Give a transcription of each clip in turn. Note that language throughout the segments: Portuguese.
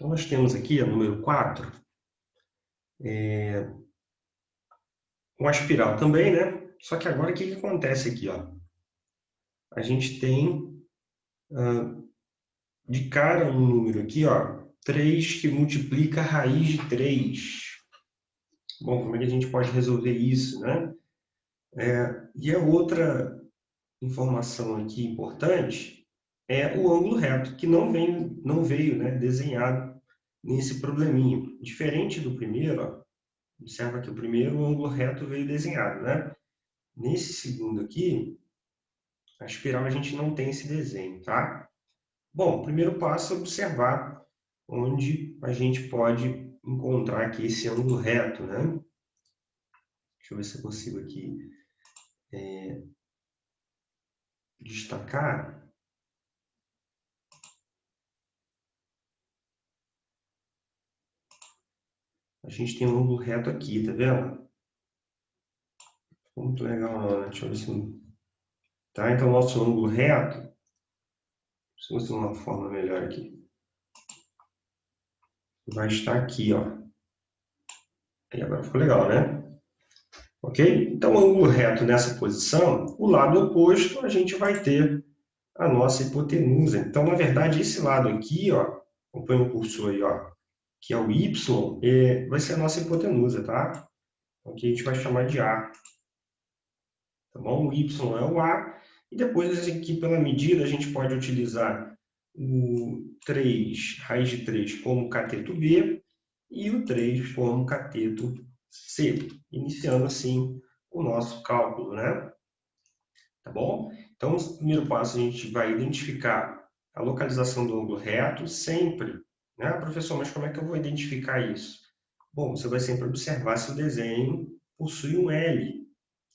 Então, nós temos aqui, a número 4, uma espiral também, né? Só que agora, o que acontece aqui, ó? A gente tem, de cara, um número aqui, ó, 3 que multiplica a raiz de 3. Bom, como é que a gente pode resolver isso, né? E a outra informação aqui importante é o ângulo reto, que não veio, né, desenhado nesse probleminha. Diferente do primeiro, ó, observa que o primeiro o ângulo reto veio desenhado, né? Nesse segundo aqui, a espiral a gente não tem esse desenho, tá? Bom, o primeiro passo é observar onde a gente pode encontrar aqui esse ângulo reto, né? Deixa eu ver se eu consigo aqui destacar. A gente tem um ângulo reto aqui, tá vendo? Muito legal, não, né? Deixa eu ver se... Tá? Então, nosso ângulo reto, se você uma forma melhor aqui, vai estar aqui, ó. E agora ficou legal, né? Ok? Então, o ângulo reto nessa posição, o lado oposto, a gente vai ter a nossa hipotenusa. Então, na verdade, esse lado aqui, ó, acompanha o cursor aí, ó, que é o y, vai ser a nossa hipotenusa, tá? Então, aqui a gente vai chamar de A. Tá bom? O y é o A. E depois, aqui, pela medida, a gente pode utilizar o 3, raiz de 3 como cateto B e o 3 como cateto C, iniciando assim o nosso cálculo, né? Tá bom? Então, no primeiro passo, a gente vai identificar a localização do ângulo reto sempre, né? Professor, mas como é que eu vou identificar isso? Bom, você vai sempre observar se o desenho possui um L.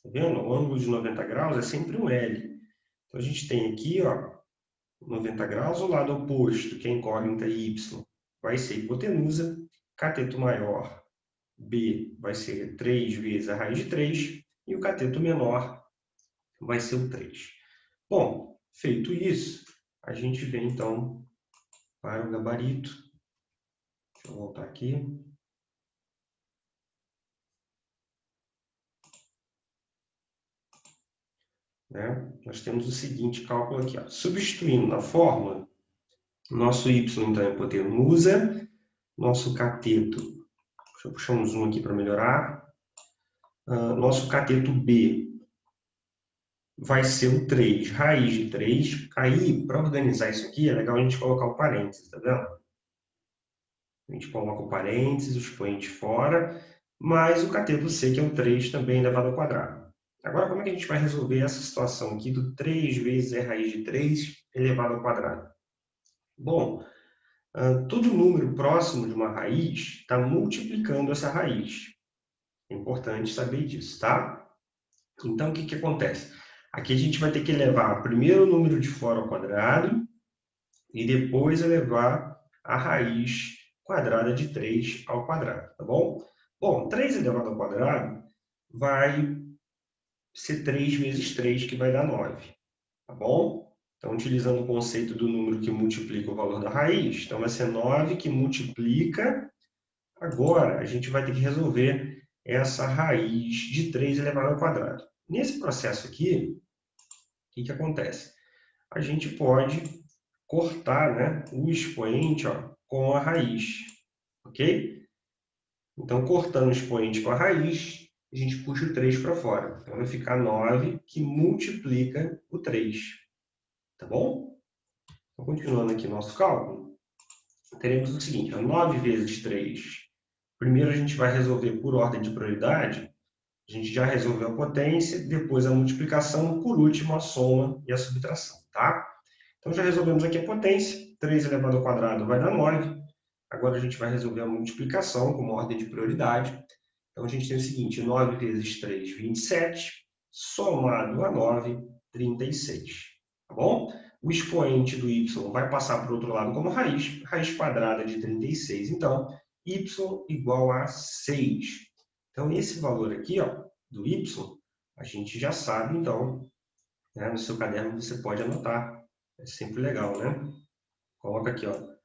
Tá vendo? O ângulo de 90 graus é sempre um L. Então, a gente tem aqui, ó, 90 graus, o lado oposto, que é a incógnita y, vai ser hipotenusa, cateto maior, B, vai ser 3 vezes a raiz de 3, e o cateto menor vai ser o 3. Bom, feito isso, a gente vem, então, para o gabarito. Deixa eu voltar aqui. Né? Nós temos o seguinte cálculo aqui, ó. Substituindo na fórmula, nosso y, então, é hipotenusa, nosso cateto, deixa eu puxar um zoom aqui para melhorar, nosso cateto B vai ser o 3, raiz de 3. Aí, para organizar isso aqui, é legal a gente colocar o parênteses, tá vendo? A gente coloca o parênteses, o expoente fora, mais o cateto C, que é o 3, também elevado ao quadrado. Agora, como é que a gente vai resolver essa situação aqui do 3 vezes e raiz de 3 elevado ao quadrado? Bom, todo número próximo de uma raiz está multiplicando essa raiz. É importante saber disso, tá? Então, o que acontece? Aqui a gente vai ter que elevar primeiro o número de fora ao quadrado e depois elevar a raiz quadrada de 3 ao quadrado, tá bom? Bom, 3 elevado ao quadrado vai ser 3 vezes 3, que vai dar 9, tá bom? Então, utilizando o conceito do número que multiplica o valor da raiz, então vai ser 9 que multiplica. Agora, a gente vai ter que resolver essa raiz de 3 elevado ao quadrado. Nesse processo aqui, o que acontece? A gente pode cortar, né, o expoente, ó, com a raiz, ok? Então, cortando o expoente com a raiz, a gente puxa o 3 para fora. Então, vai ficar 9 que multiplica o 3, tá bom? Então, continuando aqui nosso cálculo, teremos o seguinte, ó, 9 vezes 3. Primeiro, a gente vai resolver por ordem de prioridade. A gente já resolveu a potência, depois a multiplicação, por último a soma e a subtração, tá? Então, já resolvemos aqui a potência. 3 elevado ao quadrado vai dar 9. Agora, a gente vai resolver a multiplicação como ordem de prioridade. Então, a gente tem o seguinte, 9 vezes 3, 27, somado a 9, 36. Tá bom? O expoente do y vai passar para o outro lado como raiz, raiz quadrada de 36. Então, y igual a 6. Então, esse valor aqui, ó, do y, a gente já sabe, então, né, no seu caderno você pode anotar. É sempre legal, né? Coloca aqui, ó,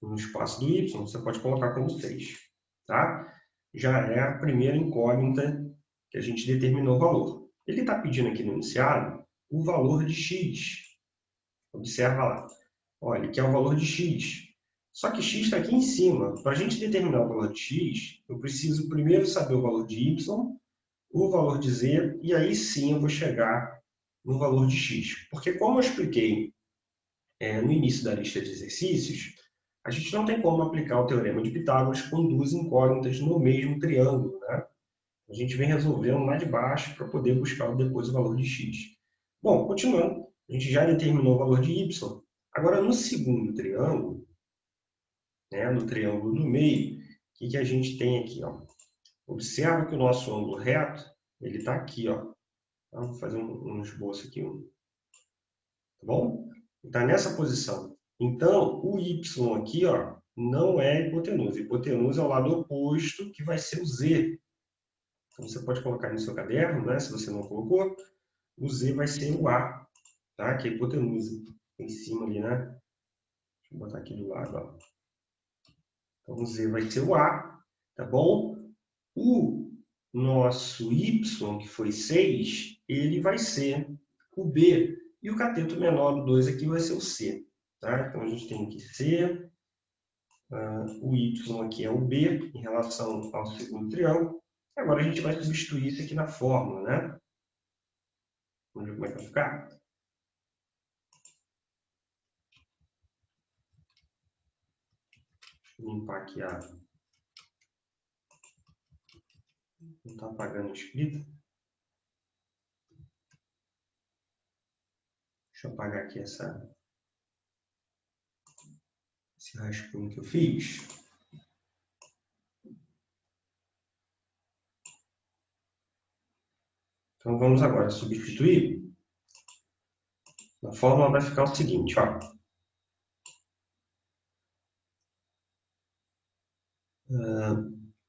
no espaço do y, você pode colocar como 6. Tá? Já é a primeira incógnita que a gente determinou o valor. Ele está pedindo aqui no enunciado o valor de x. Observa lá. Olha, ele quer o valor de x. Só que x está aqui em cima. Para a gente determinar o valor de x, eu preciso primeiro saber o valor de y, o valor de z, e aí sim eu vou chegar no valor de x. Porque como eu expliquei no início da lista de exercícios, a gente não tem como aplicar o teorema de Pitágoras com duas incógnitas no mesmo triângulo, né? A gente vem resolvendo lá de baixo para poder buscar depois o valor de x. Bom, continuando, a gente já determinou o valor de y. Agora, no segundo triângulo, né, no triângulo do meio, o que a gente tem aqui? Ó? Observa que o nosso ângulo reto ele está aqui. Ó. Vou fazer um esboço aqui. Tá bom? Está nessa posição. Então, o y aqui ó, não é hipotenusa. Hipotenusa é o lado oposto, que vai ser o z. Então, você pode colocar no seu caderno, né, se você não colocou, o z vai ser o a, tá? Que é a hipotenusa. Em cima ali, né? Deixa eu botar aqui do lado. Ó. Então, o z vai ser o a, tá bom? O nosso y, que foi 6, ele vai ser o b. E o cateto menor do 2 aqui vai ser o c. Tá? Então, a gente tem aqui c, o y aqui é o b, em relação ao segundo triângulo. Agora, a gente vai substituir isso aqui na fórmula, né? Vamos ver como é que vai ficar? Deixa eu limpar aqui a... Não está apagando a escrita. Deixa eu apagar aqui esse rascunho que eu fiz. Então, vamos agora substituir. A fórmula vai ficar o seguinte, ó.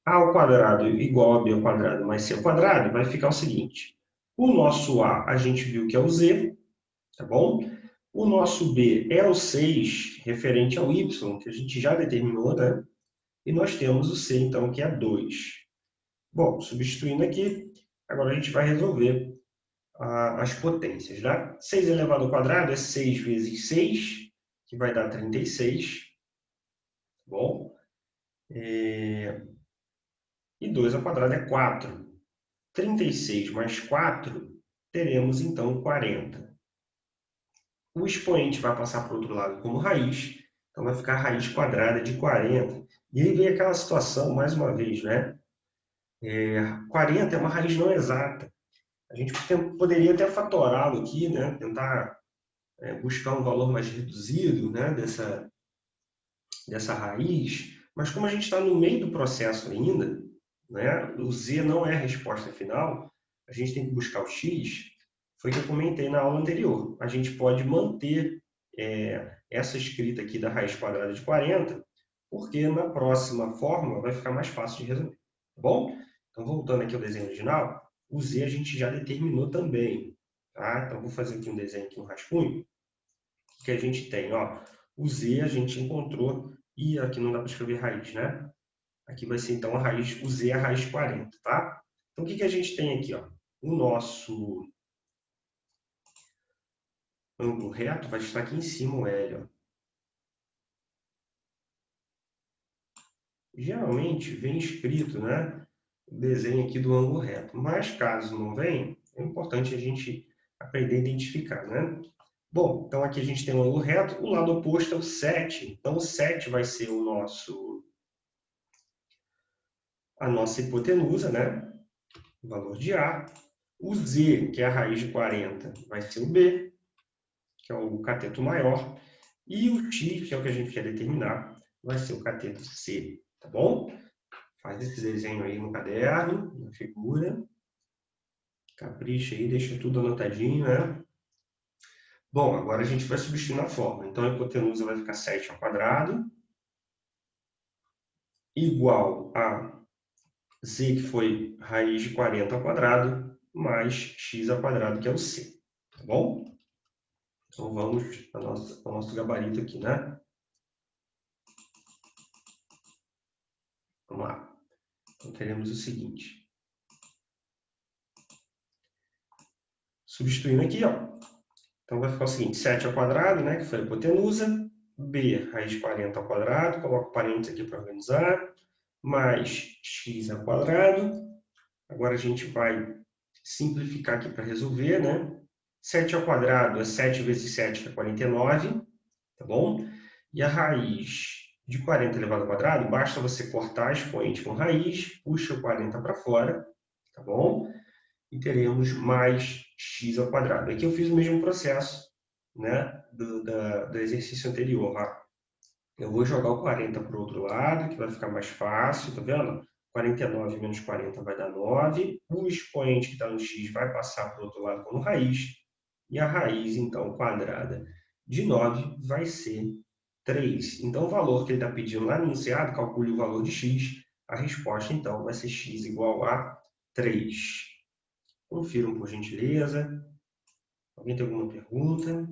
A ao quadrado igual a b ao quadrado mais c ao quadrado vai ficar o seguinte. O nosso a gente viu que é o z, tá bom? O nosso b é o 6, referente ao y, que a gente já determinou, né? E nós temos o c, então, que é 2. Bom, substituindo aqui, agora a gente vai resolver as potências, né? 6 elevado ao quadrado é 6 vezes 6, que vai dar 36. Bom, e 2 ao quadrado é 4. 36 mais 4, teremos então 40. O expoente vai passar para o outro lado como raiz, então vai ficar a raiz quadrada de 40. E aí vem aquela situação, mais uma vez, né? 40 é uma raiz não exata. A gente poderia até fatorá-lo aqui, né? Tentar buscar um valor mais reduzido, né? dessa raiz, mas como a gente está no meio do processo ainda, né? O z não é a resposta final, a gente tem que buscar o x, foi o que eu comentei na aula anterior. A gente pode manter essa escrita aqui da raiz quadrada de 40, porque na próxima fórmula vai ficar mais fácil de resolver. Tá bom? Então, voltando aqui ao desenho original, o z a gente já determinou também. Tá? Então, vou fazer aqui um desenho, aqui, um rascunho, que a gente tem. Ó, o z a gente encontrou, e aqui não dá para escrever raiz, né? Aqui vai ser, então, a raiz, o z é a raiz 40, tá? Então, o que a gente tem aqui? Ó? O nosso ângulo reto vai estar aqui em cima, o L. Ó. Geralmente vem escrito, né, o desenho aqui do ângulo reto, mas caso não venha, é importante a gente aprender a identificar, né? Bom, então aqui a gente tem um ângulo reto, o lado oposto é o 7, então o 7 vai ser a nossa hipotenusa, né? O valor de A. O Z, que é a raiz de 40, vai ser o B, que é o cateto maior. E o X, que é o que a gente quer determinar, vai ser o cateto C, tá bom? Faz esse desenho aí no caderno, na figura. Capricha aí, deixa tudo anotadinho, né? Bom, agora a gente vai substituir na fórmula. Então, a hipotenusa vai ficar 7 ao quadrado, igual a z, que foi raiz de 40 ao quadrado, mais x ao quadrado, que é o c. Tá bom? Então, vamos ao nosso gabarito aqui, né? Vamos lá. Então, teremos o seguinte. Substituindo aqui, ó. Então, vai ficar o seguinte, 7 ao quadrado, né, que foi a hipotenusa, b raiz de 40 ao quadrado, coloco parênteses aqui para organizar, mais x ao quadrado. Agora a gente vai simplificar aqui para resolver, né? 7 ao quadrado é 7 vezes 7, que é 49, tá bom? E a raiz de 40 elevado ao quadrado, basta você cortar a expoente com raiz, puxa o 40 para fora, tá bom? E teremos mais x ao quadrado. Aqui eu fiz o mesmo processo, né, do exercício anterior. Ó. Eu vou jogar o 40 para o outro lado, que vai ficar mais fácil, tá vendo? 49 menos 40 vai dar 9. O expoente que está no x vai passar para o outro lado como raiz. E a raiz, então, quadrada de 9 vai ser 3. Então, o valor que ele está pedindo lá no enunciado, calcule o valor de x. A resposta, então, vai ser x igual a 3. Confiram, por gentileza. Alguém tem alguma pergunta?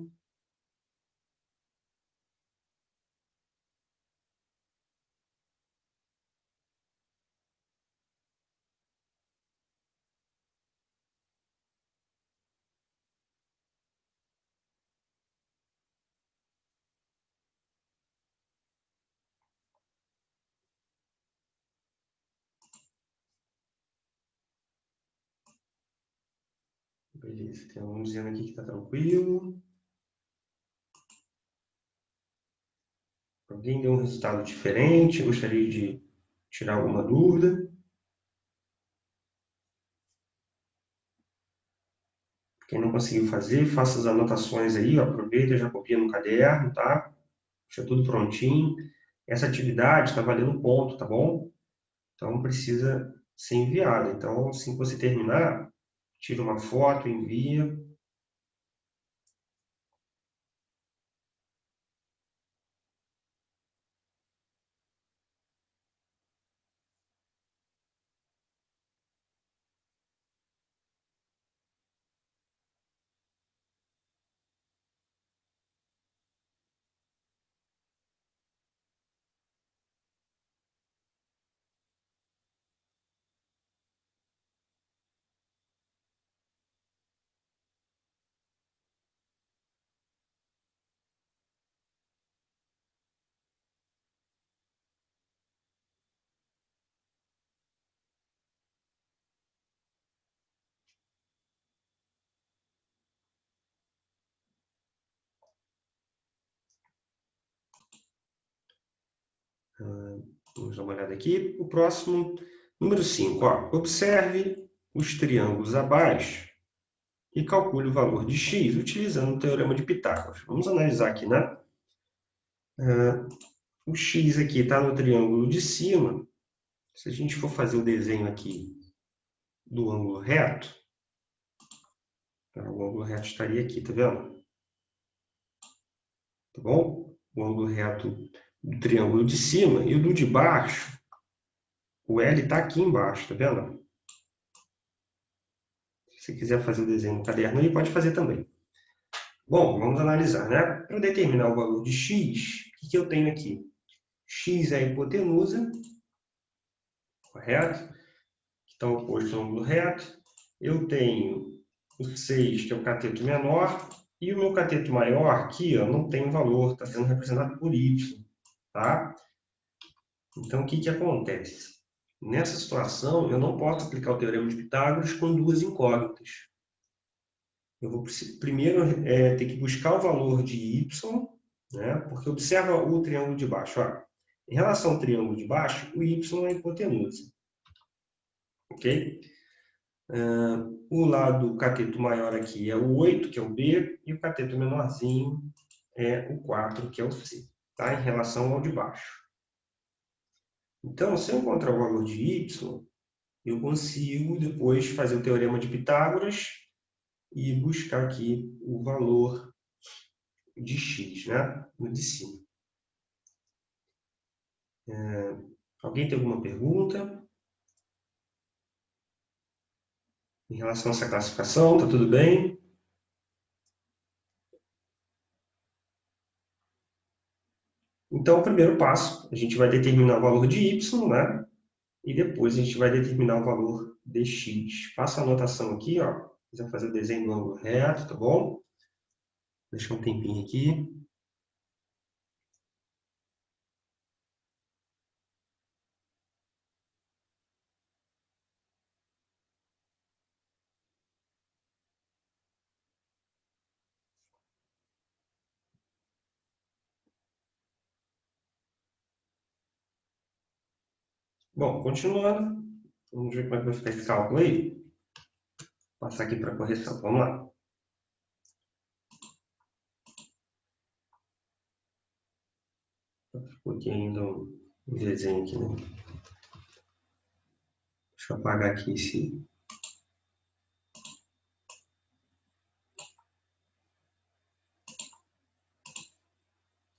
Beleza, tem alguém dizendo aqui que está tranquilo. Alguém deu um resultado diferente? Gostaria de tirar alguma dúvida? Quem não conseguiu fazer, faça as anotações aí, ó, aproveita, já copia no caderno, tá? Deixa tudo prontinho. Essa atividade está valendo ponto, tá bom? Então precisa ser enviada. Então, assim que você terminar, tira uma foto, envia. Vamos dar uma olhada aqui. O próximo, número 5. Ó, observe os triângulos abaixo e calcule o valor de x utilizando o teorema de Pitágoras. Vamos analisar aqui, né? O x aqui está no triângulo de cima. Se a gente for fazer o desenho aqui do ângulo reto, o ângulo reto estaria aqui, tá vendo? Tá bom? O ângulo reto do triângulo de cima e o do de baixo, o L está aqui embaixo, tá vendo? Se você quiser fazer o desenho no caderno aí, pode fazer também. Bom, vamos analisar, né? Para determinar o valor de x, o que eu tenho aqui? X é a hipotenusa, correto? Que está oposto ao ângulo reto. Eu tenho o 6, que é o cateto menor, e o meu cateto maior aqui, ó, não tem valor, está sendo representado por y, tá? Então, o que acontece? Nessa situação, eu não posso aplicar o teorema de Pitágoras com duas incógnitas. Eu vou primeiro ter que buscar o valor de y, né? Porque observa o triângulo de baixo. Ó. Em relação ao triângulo de baixo, o y é a hipotenusa. Ok? O lado cateto maior aqui é o 8, que é o B, e o cateto menorzinho é o 4, que é o C, tá? Em relação ao de baixo. Então, se eu encontrar o valor de y, eu consigo depois fazer o teorema de Pitágoras e buscar aqui o valor de x, né? No de cima. Alguém tem alguma pergunta em relação a essa classificação? Tá tudo bem? Então, o primeiro passo, a gente vai determinar o valor de y, né? e depois a gente vai determinar o valor de x. Faço a anotação aqui, ó. Quiser fazer o desenho do ângulo reto, tá bom? Deixa um tempinho aqui. Bom, continuando. Vamos ver como é que vai ficar esse cálculo aí. Vou passar aqui para correção. Vamos lá. Ficou aqui ainda um desenho aqui, né? Deixa eu apagar aqui esse.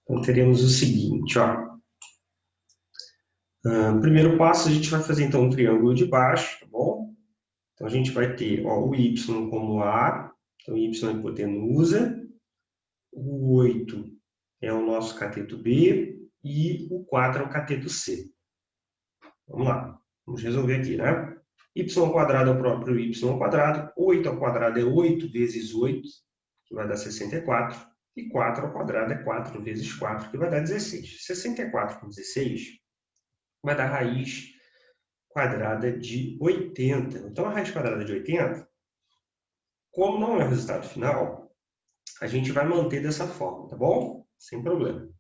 Então, teremos o seguinte, ó. Primeiro passo, a gente vai fazer, então, um triângulo de baixo, tá bom? Então, a gente vai ter, ó, o y como A, então, y é a hipotenusa, o 8 é o nosso cateto B e o 4 é o cateto C. Vamos lá, vamos resolver aqui, né? Y ao quadrado é o próprio y ao quadrado, 8 ao quadrado é 8 vezes 8, que vai dar 64, e 4 ao quadrado é 4 vezes 4, que vai dar 16. 64 com 16 vai dar raiz quadrada de 80. Então, a raiz quadrada de 80, como não é o resultado final, a gente vai manter dessa forma, tá bom? Sem problema.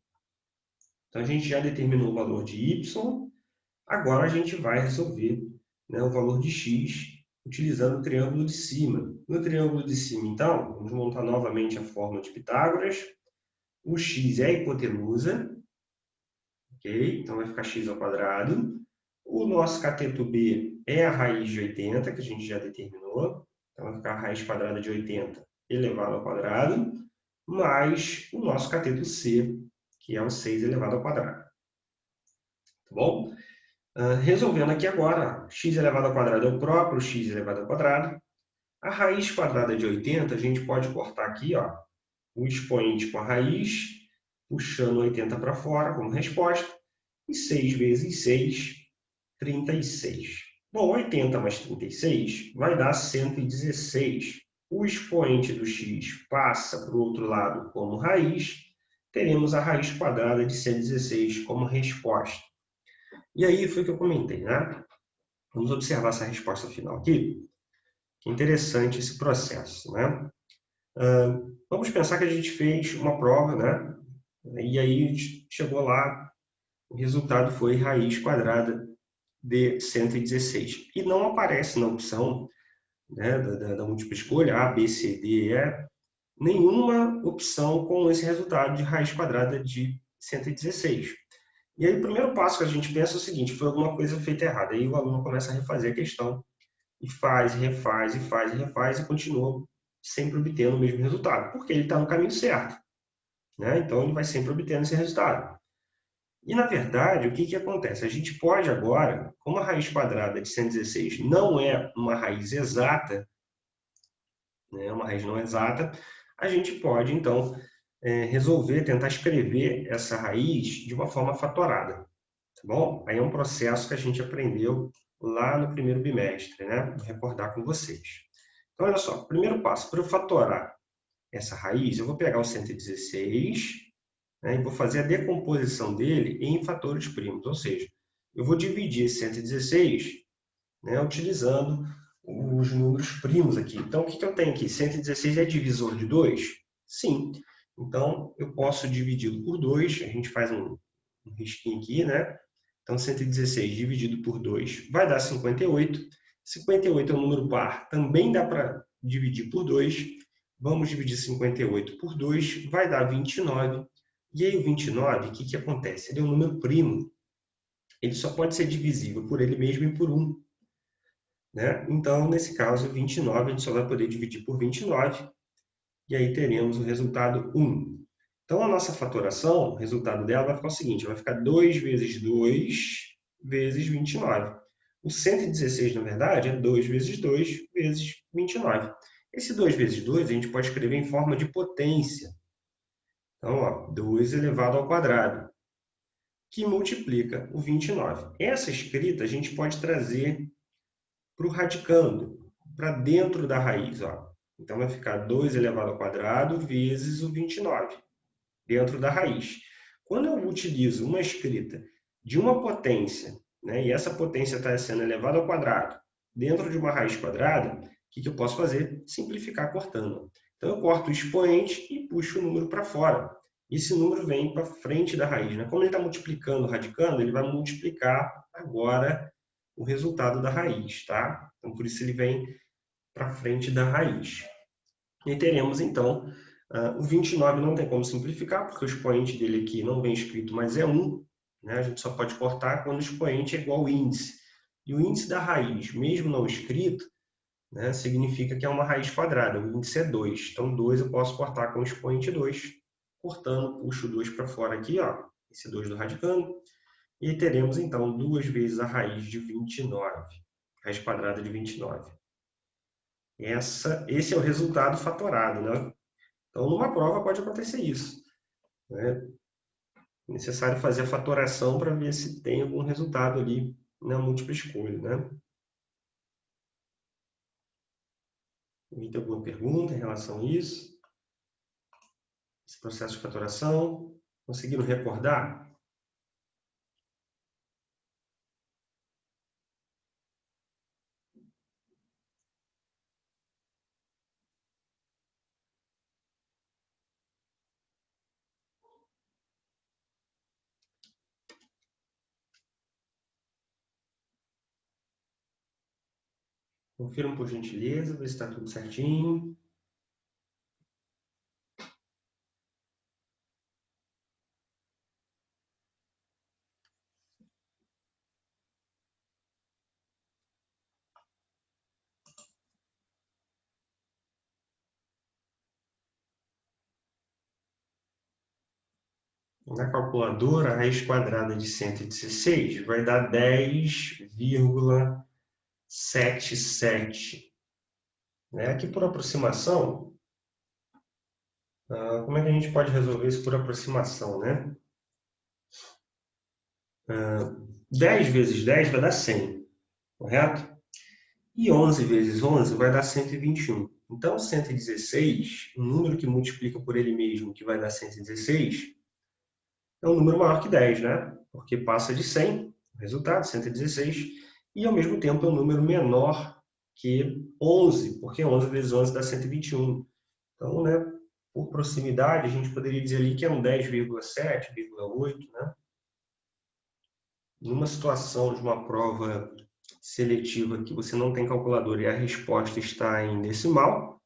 Então, a gente já determinou o valor de y, agora a gente vai resolver, né, o valor de x utilizando o triângulo de cima. No triângulo de cima, então, vamos montar novamente a fórmula de Pitágoras. O x é a hipotenusa, ok? Então vai ficar x ao quadrado. O nosso cateto B é a raiz de 80, que a gente já determinou. Então vai ficar a raiz quadrada de 80 elevado ao quadrado, mais o nosso cateto C, que é o 6 elevado ao quadrado. Tá bom? Resolvendo aqui agora, x elevado ao quadrado é o próprio x elevado ao quadrado. A raiz quadrada de 80, a gente pode cortar aqui, ó, o expoente com a raiz, puxando 80 para fora como resposta. E 6 vezes 6, 36. Bom, 80 mais 36 vai dar 116. O expoente do x passa para o outro lado como raiz. Teremos a raiz quadrada de 116 como resposta. E aí foi o que eu comentei, né? Vamos observar essa resposta final aqui. Que interessante esse processo, né? Vamos pensar que a gente fez uma prova, né? E aí a gente chegou lá, o resultado foi raiz quadrada de 116. E não aparece na opção, né, da múltipla escolha, A, B, C, D, E, nenhuma opção com esse resultado de raiz quadrada de 116. E aí o primeiro passo que a gente pensa é o seguinte, foi alguma coisa feita errada. Aí o aluno começa a refazer a questão e faz, refaz, e faz, e refaz, e continua sempre obtendo o mesmo resultado, porque ele está no caminho certo, né? Então ele vai sempre obtendo esse resultado. E, na verdade, o que acontece? A gente pode agora, como a raiz quadrada de 116 não é uma raiz exata, né, uma raiz não exata, a gente pode, então, resolver, tentar escrever essa raiz de uma forma fatorada. Tá bom? Aí é um processo que a gente aprendeu lá no primeiro bimestre, né? Vou recordar com vocês. Então, olha só, primeiro passo, para eu fatorar essa raiz, eu vou pegar o 116, né, e vou fazer a decomposição dele em fatores primos, ou seja, eu vou dividir esse 116, né, utilizando os números primos aqui. Então, o que eu tenho aqui? 116 é divisor de 2? Sim. Então, eu posso dividi-lo por 2, a gente faz um risquinho aqui, né? Então, 116 dividido por 2 vai dar 58. 58 é um número par, também dá para dividir por 2. Vamos dividir 58 por 2, vai dar 29. E aí o 29, o que acontece? Ele é um número primo. Ele só pode ser divisível por ele mesmo e por 1. Né? Então, nesse caso, 29, a gente só vai poder dividir por 29. E aí teremos o resultado 1. Então, a nossa fatoração, o resultado dela vai ficar o seguinte, vai ficar 2 vezes 2 vezes 29. O 116, na verdade, é 2 vezes 2 vezes 29. Esse 2 vezes 2 a gente pode escrever em forma de potência. Então, ó, 2 elevado ao quadrado. que multiplica o 29. Essa escrita a gente pode trazer para o radicando, para dentro da raiz. Ó. Então, vai ficar 2 elevado ao quadrado vezes o 29, dentro da raiz. Quando eu utilizo uma escrita de uma potência, né, e essa potência está sendo elevada ao quadrado, dentro de uma raiz quadrada, o que eu posso fazer? Simplificar cortando. Então, eu corto o expoente e puxo o número para fora. Esse número vem para frente da raiz. Né? Como ele está multiplicando, radicando, ele vai multiplicar agora o resultado da raiz. Tá? Então, por isso ele vem para frente da raiz. E teremos, então, o 29 não tem como simplificar, porque o expoente dele aqui não vem escrito, mas é 1. Né? A gente só pode cortar quando o expoente é igual ao índice. E o índice da raiz, mesmo não escrito, né, significa que é uma raiz quadrada. O índice é 2. Então, 2 eu posso cortar com o expoente 2. Cortando, puxo o 2 para fora aqui, ó, esse 2 do radicando. E teremos, então, 2 vezes a raiz de 29. Raiz quadrada de 29. Esse é o resultado fatorado, né? Então, numa prova pode acontecer isso. Né? É necessário fazer a fatoração para ver se tem algum resultado ali na múltipla escolha. Né? Tem alguma pergunta em relação a isso? Esse processo de fatoração? Conseguiram recordar? Confiram por gentileza, ver se está tudo certinho. Na calculadora, a raiz quadrada de 116 vai dar 10,77. Né? Aqui, por aproximação, como é que a gente pode resolver isso por aproximação? Né? 10 vezes 10 vai dar 100, correto? E 11 vezes 11 vai dar 121. Então, 116, um número que multiplica por ele mesmo, que vai dar 116, é um número maior que 10, né? Porque passa de 100, o resultado, 116, e ao mesmo tempo é um número menor que 11, porque 11 vezes 11 dá 121. Então, né, por proximidade, a gente poderia dizer ali que é um 10,7, 8, né? Numa situação de uma prova seletiva que você não tem calculadora e a resposta está em decimal,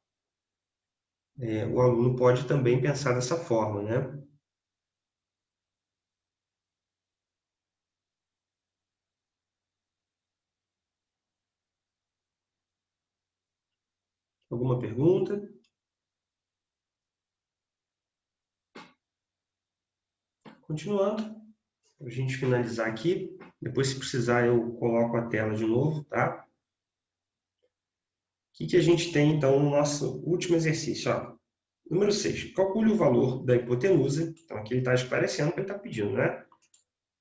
o aluno pode também pensar dessa forma, né? Alguma pergunta? Continuando, para a gente finalizar aqui, depois se precisar eu coloco a tela de novo, tá? O que a gente tem então no nosso último exercício? Ó, número 6, calcule o valor da hipotenusa. Então aqui ele está esclarecendo o que ele está pedindo, né?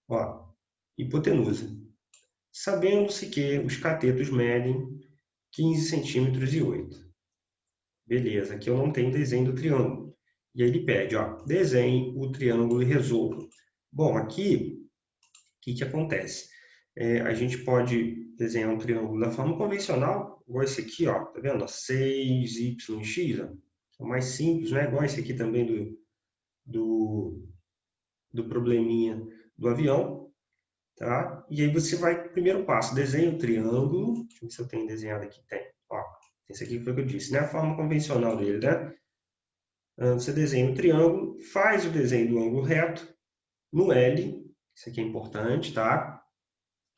Ó, hipotenusa. Sabendo-se que os catetos medem 15 centímetros e 8. Beleza, aqui eu não tenho desenho do triângulo. E aí ele pede, ó, desenhe o triângulo e resolva. Bom, aqui, o que acontece? A gente pode desenhar um triângulo da forma convencional, igual esse aqui, ó, tá vendo? 6, y e x, ó. É o mais simples, né? Igual esse aqui também do probleminha do avião, tá? E aí você vai, primeiro passo, desenha o triângulo. Deixa eu ver se eu tenho desenhado aqui. Tem, ó. Esse aqui foi o que eu disse, né? A forma convencional dele, né? Você desenha o triângulo, faz o desenho do ângulo reto no L, isso aqui é importante, tá?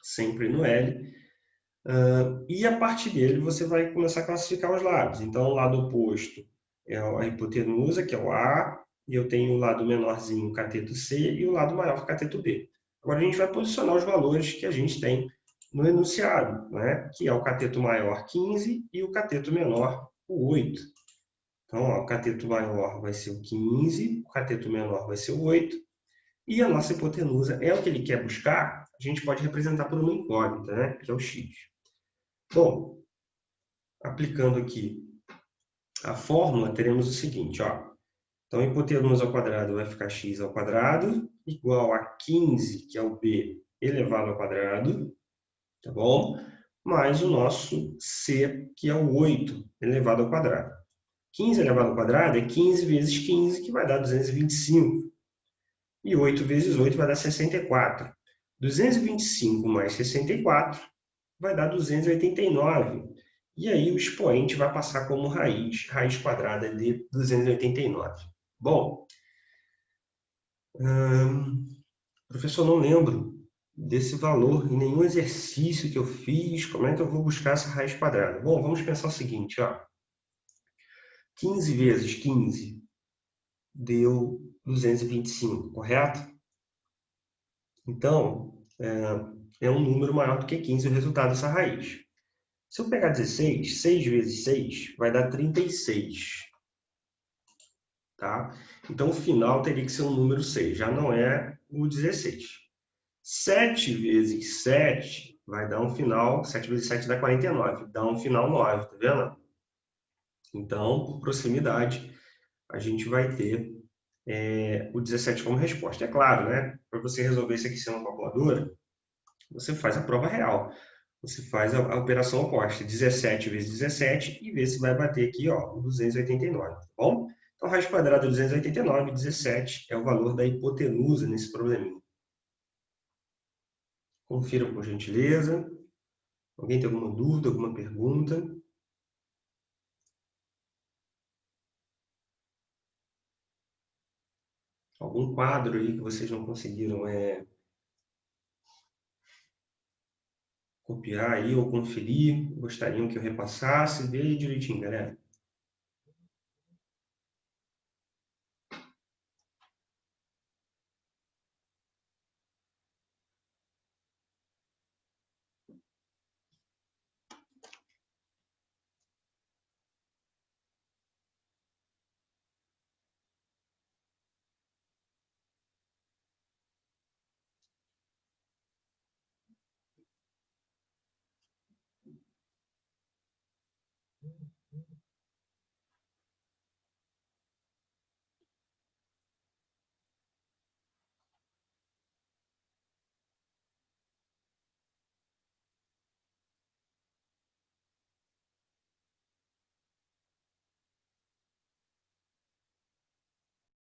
Sempre no L. E a partir dele você vai começar a classificar os lados. Então, o lado oposto é a hipotenusa, que é o A, e eu tenho o lado menorzinho, o cateto C, e o lado maior, o cateto B. Agora a gente vai posicionar os valores que a gente tem no enunciado, né? Que é o cateto maior 15 e o cateto menor o 8. Então, ó, o cateto maior vai ser o 15, o cateto menor vai ser o 8. E a nossa hipotenusa é o que ele quer buscar, a gente pode representar por uma incógnita, né? Que é o x. Bom, aplicando aqui a fórmula, teremos o seguinte, ó. Então, a hipotenusa ao quadrado vai ficar x ao quadrado, igual a 15, que é o b elevado ao quadrado, tá bom? Mais o nosso c, que é o 8 elevado ao quadrado. 15 elevado ao quadrado é 15 vezes 15, que vai dar 225. E 8 vezes 8 vai dar 64. 225 mais 64 vai dar 289. E aí o expoente vai passar como raiz quadrada de 289. Bom, professor, não lembro desse valor em nenhum exercício que eu fiz. Como é que eu vou buscar essa raiz quadrada? Bom, vamos pensar o seguinte, ó. 15 vezes 15 deu 225, correto? Então, é um número maior do que 15 o resultado dessa raiz. Se eu pegar 16, 6 vezes 6 vai dar 36. Tá? Então, o final teria que ser um número 6, já não é o 16. 7 vezes 7 vai dar um final, 7 vezes 7 dá 49, dá um final 9, tá vendo? Então, por proximidade, a gente vai ter o 17 como resposta. É claro, né? Para você resolver isso aqui sem uma calculadora, você faz a prova real. Você faz a operação oposta, 17 vezes 17, e vê se vai bater aqui, ó, 289, tá bom? Então, raiz quadrada de 289, 17 é o valor da hipotenusa nesse probleminha. Confira por gentileza. Alguém tem alguma dúvida, alguma pergunta? Algum quadro aí que vocês não conseguiram copiar aí ou conferir? Gostariam que eu repassasse? Vê aí direitinho, galera.